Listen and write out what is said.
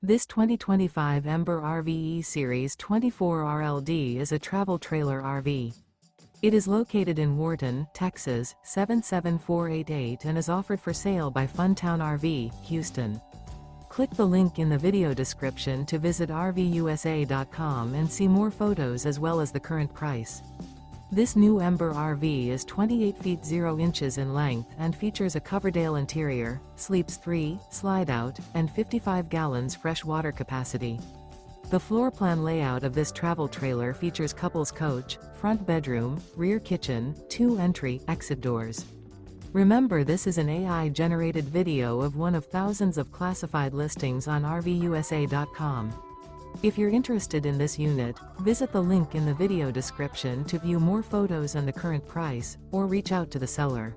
This 2025 Ember RV E-Series 24 RLD is a travel trailer RV. It is located in Wharton, Texas, 77488 and is offered for sale by Funtown RV, Houston. Click the link in the video description to visit RVUSA.com and see more photos as well as the current price. This new Ember RV is 28 feet 0 inches in length and features a COVERDALE interior, sleeps 3, slide-out, and 55 gallons fresh water capacity. The floor plan layout of this travel trailer features couples coach, front bedroom, rear kitchen, 2 entry/exit doors. Remember, this is an AI-generated video of one of thousands of classified listings on RVUSA.com. If you're interested in this unit, visit the link in the video description to view more photos and the current price, or reach out to the seller.